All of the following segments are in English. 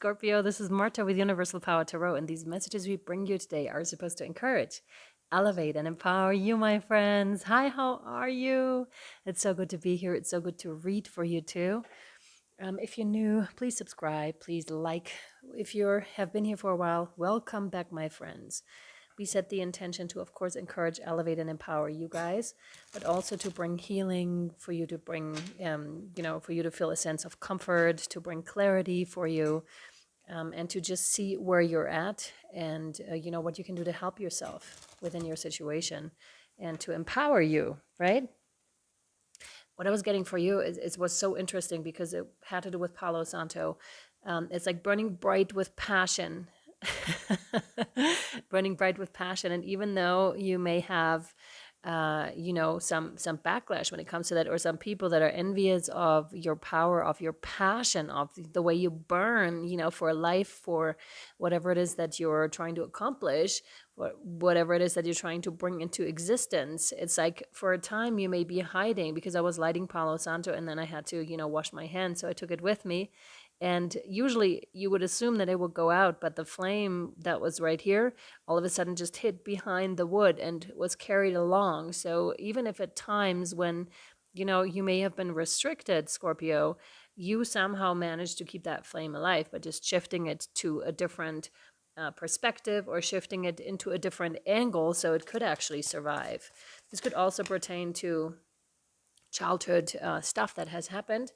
Scorpio. This is Marta with Universal Power Tarot, and these messages we bring you today are supposed to encourage, elevate, and empower you, my friends. Hi, how are you? It's so good to be here. It's so good to read for you, too. If you're new, please subscribe. Please like. If you have been here for a while, welcome back, my friends. We set the intention to, of course, encourage, elevate, and empower you guys, but also to bring healing for you, to bring, for you to feel a sense of comfort, to bring clarity for you, and to just see where you're at and, what you can do to help yourself within your situation and to empower you, right? What I was getting for you is was so interesting because it had to do with Palo Santo. It's like burning bright with passion. Burning bright with passion. And even though you may have some backlash when it comes to that, or some people that are envious of your power, of your passion, of the way you burn, for life, for whatever it is that you're trying to accomplish, whatever it is that you're trying to bring into existence. It's like for a time you may be hiding, because I was lighting Palo Santo and then I had to, wash my hands. So I took it with me. And usually you would assume that it would go out, but the flame that was right here all of a sudden just hit behind the wood and was carried along. So even if at times when, you may have been restricted, Scorpio, you somehow managed to keep that flame alive by just shifting it to a different perspective, or shifting it into a different angle so it could actually survive. This could also pertain to childhood stuff that has happened,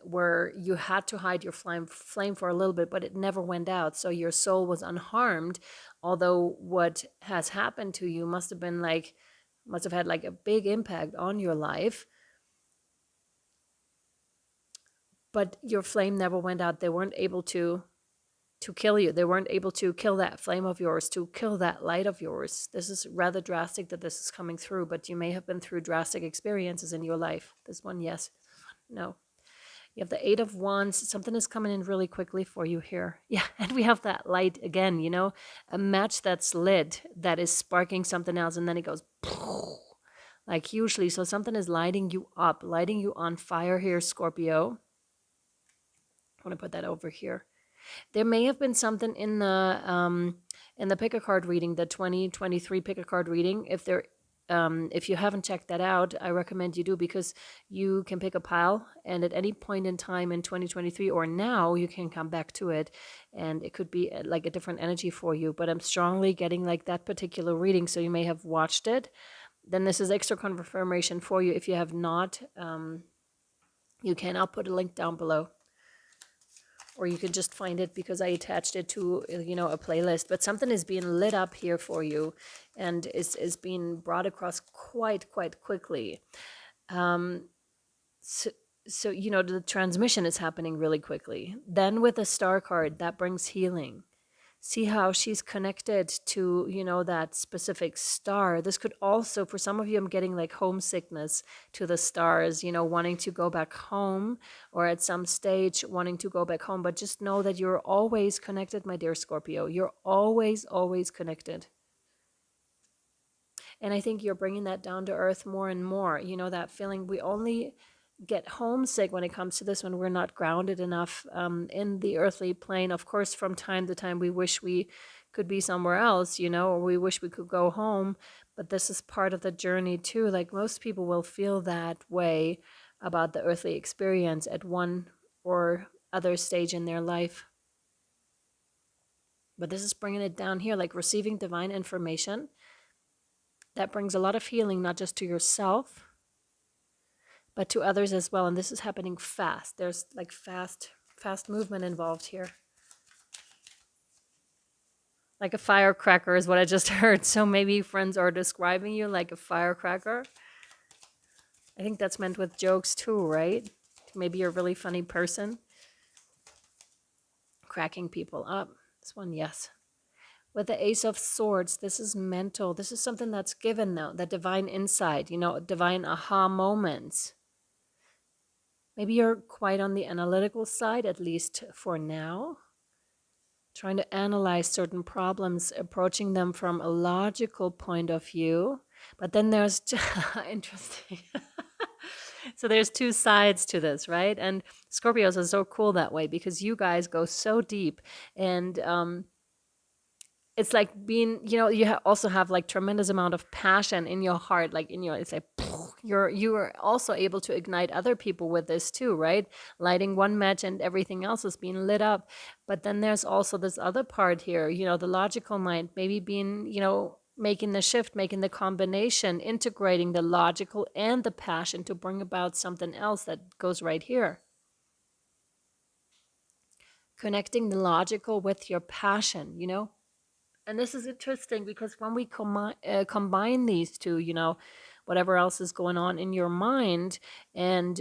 where you had to hide your flame for a little bit, but it never went out. So your soul was unharmed, although what has happened to you must have had like a big impact on your life. But your flame never went out. They weren't able to kill you. They weren't able to kill that flame of yours, to kill that light of yours. This is rather drastic that this is coming through, but you may have been through drastic experiences in your life. This one, yes. No. You have the Eight of Wands. Something is coming in really quickly for you here. Yeah, and we have that light again, a match that's lit that is sparking something else, and then it goes like hugely. So something is lighting you up, lighting you on fire here, Scorpio. I want to put that over here. There may have been something in the pick a card reading, the 2023 pick a card reading. If you haven't checked that out, I recommend you do, because you can pick a pile, and at any point in time in 2023 or now, you can come back to it, and it could be like a different energy for you. But I'm strongly getting like that particular reading, so you may have watched it. Then this is extra confirmation for you. If you have not, you can. I'll put a link down below. Or you can just find it because I attached it to, a playlist. But something is being lit up here for you, and is being brought across quite quickly. So, the transmission is happening really quickly. Then with the Star card, that brings healing. See how she's connected to, that specific star. This could also, for some of you, I'm getting like homesickness to the stars, wanting to go back home, or at some stage wanting to go back home. But just know that you're always connected, my dear Scorpio. You're always connected. And I think you're bringing that down to earth more and more. That feeling, we only get homesick when it comes to this when we're not grounded enough in the earthly plane. Of course, from time to time, we wish we could be somewhere else, or we wish we could go home. But this is part of the journey too. Like most people will feel that way about the earthly experience at one or other stage in their life. But this is bringing it down here, like receiving divine information. That brings a lot of healing, not just to yourself, but to others as well. And this is happening fast. There's like fast movement involved here. Like a firecracker is what I just heard. So maybe friends are describing you like a firecracker. I think that's meant with jokes too, right? Maybe you're a really funny person. Cracking people up. This one, yes. With the Ace of Swords, this is mental. This is something that's given now, that divine insight, divine aha moments. Maybe you're quite on the analytical side, at least for now. Trying to analyze certain problems, approaching them from a logical point of view. But then there's, interesting. So there's two sides to this, right? And Scorpios are so cool that way because you guys go so deep, and it's like being, you also have like tremendous amount of passion in your heart, like in your, it's like you are also able to ignite other people with this too, right? Lighting one match and everything else is being lit up. But then there's also this other part here, the logical mind, maybe being, making the shift, making the combination, integrating the logical and the passion to bring about something else that goes right here. Connecting the logical with your passion. And this is interesting because when we combine these two, whatever else is going on in your mind and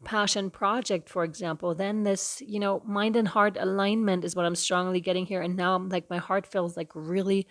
passion project, for example, then this, mind and heart alignment is what I'm strongly getting here. And now I'm like, my heart feels like really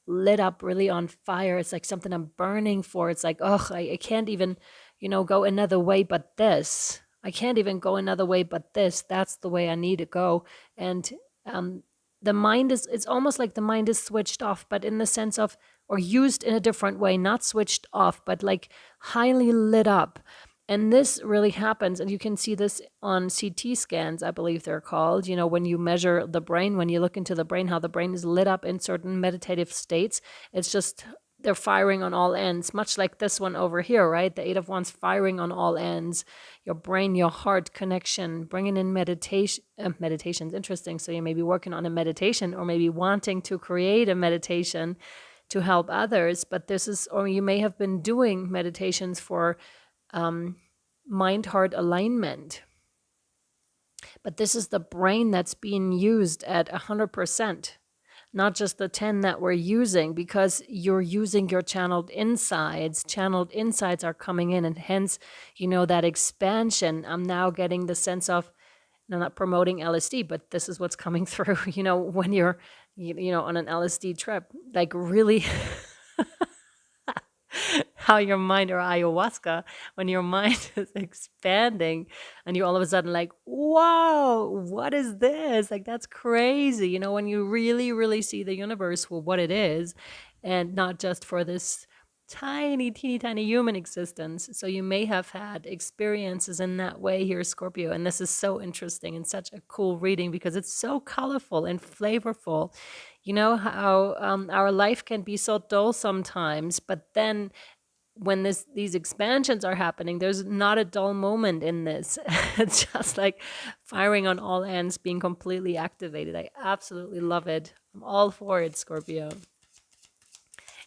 lit up, really on fire. It's like something I'm burning for. It's like, oh, I can't even, go another way but this. I can't even go another way but this. That's the way I need to go. And um, the mind is, it's almost like the mind is switched off, but in the sense of, or used in a different way, not switched off, but like highly lit up. And this really happens, and you can see this on CT scans, I believe they're called. When you measure the brain, when you look into the brain, how the brain is lit up in certain meditative states, it's just they're firing on all ends, much like this one over here, right? The Eight of Wands firing on all ends. Your brain, your heart connection, bringing in meditation. Meditation's interesting. So you may be working on a meditation or maybe wanting to create a meditation to help others. But this is, or you may have been doing meditations for mind-heart alignment. But this is the brain that's being used at 100%, not just the 10 that we're using, because you're using your channeled insides. Channeled insides are coming in, and hence, that expansion. I'm now getting the sense of, I'm not promoting LSD, but this is what's coming through, when you're, on an LSD trip, like really how your mind, or ayahuasca, when your mind is expanding and you all of a sudden like, whoa, what is this? Like, that's crazy. When you really, really see the universe for what it is and not just for this tiny, teeny, tiny human existence. So you may have had experiences in that way here, Scorpio. And this is so interesting and such a cool reading because it's so colorful and flavorful. You know how our life can be so dull sometimes, but then when these expansions are happening, there's not a dull moment in this. It's just like firing on all ends, being completely activated. I absolutely love it. I'm all for it, Scorpio.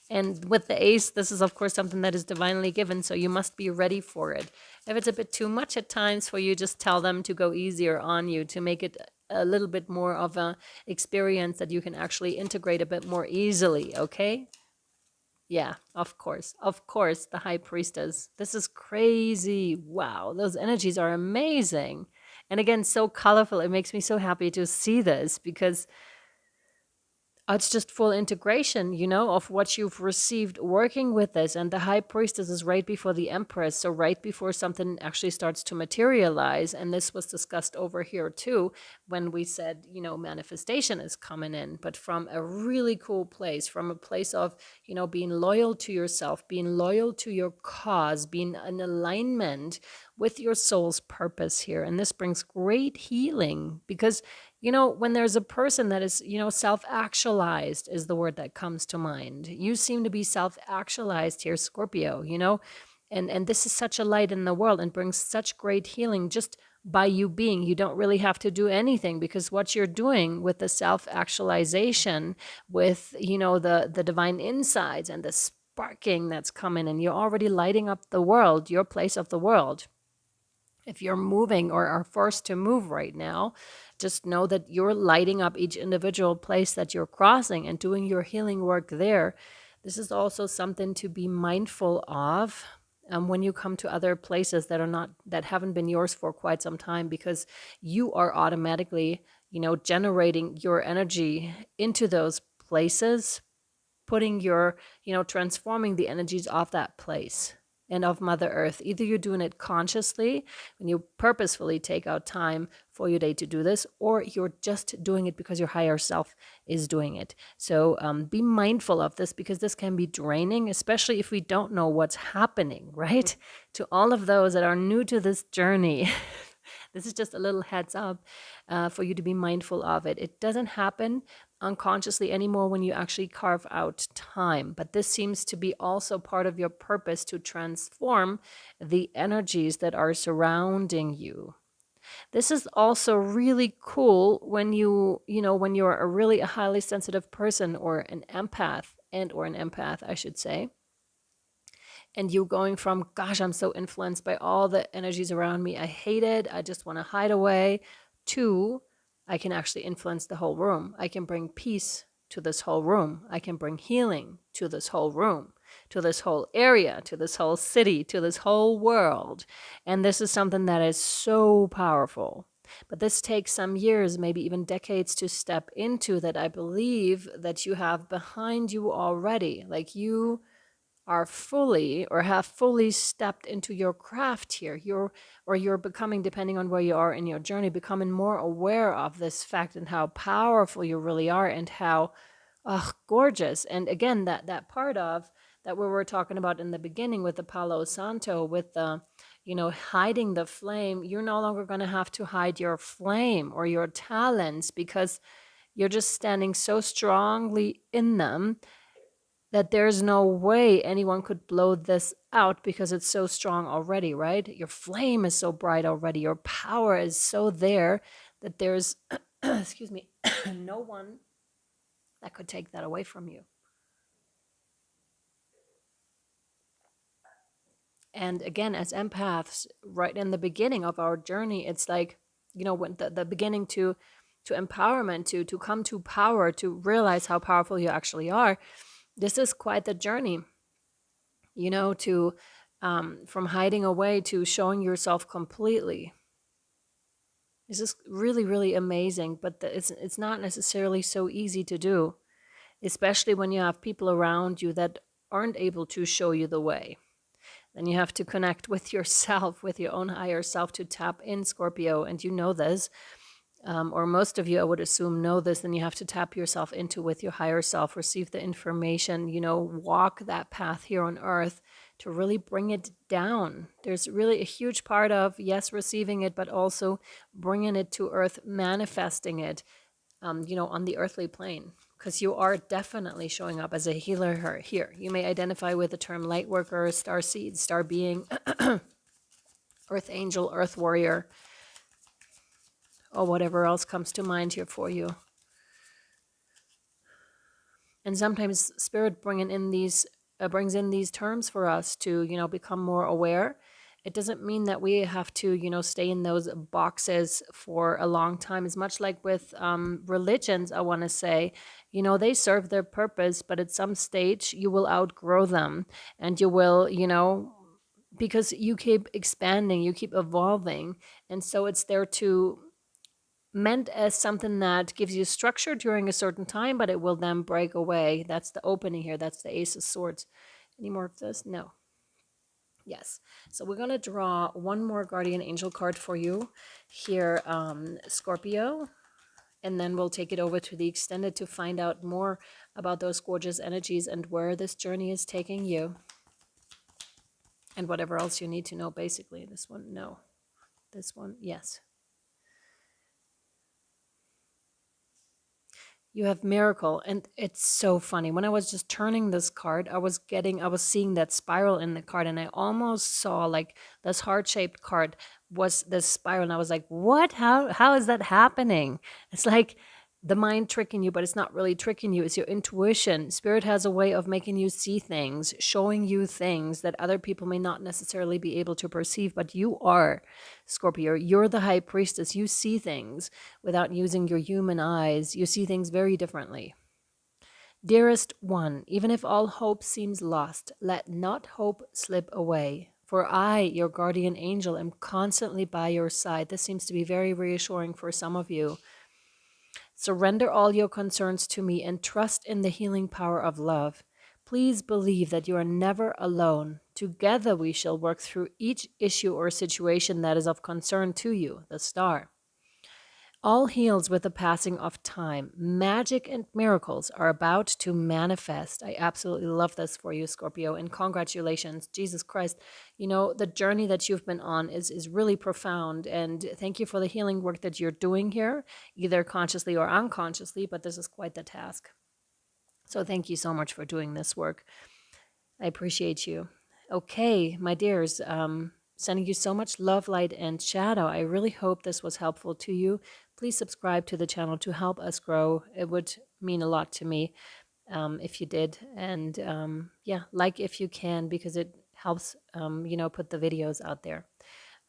And with the ace, this is, of course, something that is divinely given, so you must be ready for it. If it's a bit too much at times for you, just tell them to go easier on you, to make it a little bit more of a experience that you can actually integrate a bit more easily, okay? Yeah, of course. Of course, the High Priestess. This is crazy. Wow, those energies are amazing. And again, so colorful. It makes me so happy to see this because it's just full integration, of what you've received working with this. And the High Priestess is right before the Empress, so right before something actually starts to materialize. And this was discussed over here too, when we said, manifestation is coming in, but from a really cool place, from a place of, being loyal to yourself, being loyal to your cause, being in alignment with your soul's purpose here. And this brings great healing because when there's a person that is, self-actualized is the word that comes to mind. You seem to be self-actualized here, Scorpio, and this is such a light in the world and brings such great healing just by you being. You don't really have to do anything because what you're doing with the self-actualization, with, the divine insides and the sparking that's coming, and you're already lighting up the world, your place of the world. If you're moving or are forced to move right now, just know that you're lighting up each individual place that you're crossing and doing your healing work there. This is also something to be mindful of when you come to other places that haven't been yours for quite some time, because you are automatically, generating your energy into those places, putting your, transforming the energies of that place. and of Mother Earth. Either you're doing it consciously, when you purposefully take out time for your day to do this, or you're just doing it because your higher self is doing it. So be mindful of this, because this can be draining, especially if we don't know what's happening, right? To all of those that are new to this journey, this is just a little heads up for you to be mindful of it. It doesn't happen unconsciously anymore when you actually carve out time. But this seems to be also part of your purpose, to transform the energies that are surrounding you. This is also really cool when when you're a really highly sensitive person, or an empath, I should say. And you going from, gosh, I'm so influenced by all the energies around me, I hate it, I just want to hide away, to, I can actually influence the whole room. I can bring peace to this whole room. I can bring healing to this whole room, to this whole area, to this whole city, to this whole world. And this is something that is so powerful. But this takes some years, maybe even decades, to step into, that I believe that you have behind you already. Like, you are fully, or have fully stepped into your craft here. You're becoming, depending on where you are in your journey, becoming more aware of this fact, and how powerful you really are, and how gorgeous. And again, that part of that we were talking about in the beginning with the Palo Santo, with the hiding the flame. You're no longer going to have to hide your flame or your talents, because you're just standing so strongly in them that there's no way anyone could blow this out, because it's so strong already, right? Your flame is so bright already. Your power is so there that there's, excuse me, no one that could take that away from you. And again, as empaths, right in the beginning of our journey, it's like, when the beginning to empowerment, to come to power, to realize how powerful you actually are. This is quite the journey, to from hiding away to showing yourself completely. This is really, really amazing, but it's not necessarily so easy to do, especially when you have people around you that aren't able to show you the way. Then you have to connect with yourself, with your own higher self, to tap in, Scorpio, and you know this. Or most of you, I would assume, know this. Then you have to tap yourself into with your higher self, receive the information, walk that path here on earth to really bring it down. There's really a huge part of, yes, receiving it, but also bringing it to earth, manifesting it, on the earthly plane. Because you are definitely showing up as a healer here. You may identify with the term light worker, star seed, star being, earth angel, earth warrior, or whatever else comes to mind here for you. And sometimes Spirit brings in these terms for us to, become more aware. It doesn't mean that we have to, stay in those boxes for a long time. It's much like with religions, I want to say, they serve their purpose, but at some stage you will outgrow them, and you will, because you keep expanding, you keep evolving. And so it's there to meant as something that gives you structure during a certain time, but it will then break away. That's the opening here. That's the Ace of Swords. Any more of this? No. Yes. So we're going to draw one more guardian angel card for you here, Scorpio. And then we'll take it over to the extended to find out more about those gorgeous energies and where this journey is taking you. And whatever else you need to know, basically. This one, no. This one, yes. You have miracle. And it's so funny. When I was just turning this card, I was seeing that spiral in the card, and I almost saw like this heart-shaped card was this spiral. And I was like, what? How is that happening? It's like the mind tricking you, but it's not really tricking you. It's your intuition. Spirit has a way of making you see things, showing you things that other people may not necessarily be able to perceive, but you are, Scorpio. You're the high priestess. You see things without using your human eyes. You see things very differently. Dearest one, even if all hope seems lost, let not hope slip away. For I, your guardian angel, am constantly by your side. This seems to be very reassuring for some of you. Surrender all your concerns to me and trust in the healing power of love. Please believe that you are never alone. Together we shall work through each issue or situation that is of concern to you, the Star. All heals with the passing of time. Magic and miracles are about to manifest. I absolutely love this for you, Scorpio, and congratulations. Jesus Christ, you know, the journey that you've been on is really profound, and thank you for the healing work that you're doing here, either consciously or unconsciously, but this is quite the task. So thank you so much for doing this work. I appreciate you. Okay, my dears, sending you so much love, light, and shadow. I really hope this was helpful to you. Please subscribe to the channel to help us grow. It would mean a lot to me if you did. And yeah, like if you can, because it helps, put the videos out there.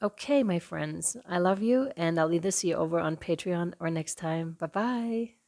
Okay, my friends, I love you, and I'll either see you over on Patreon or next time. Bye-bye.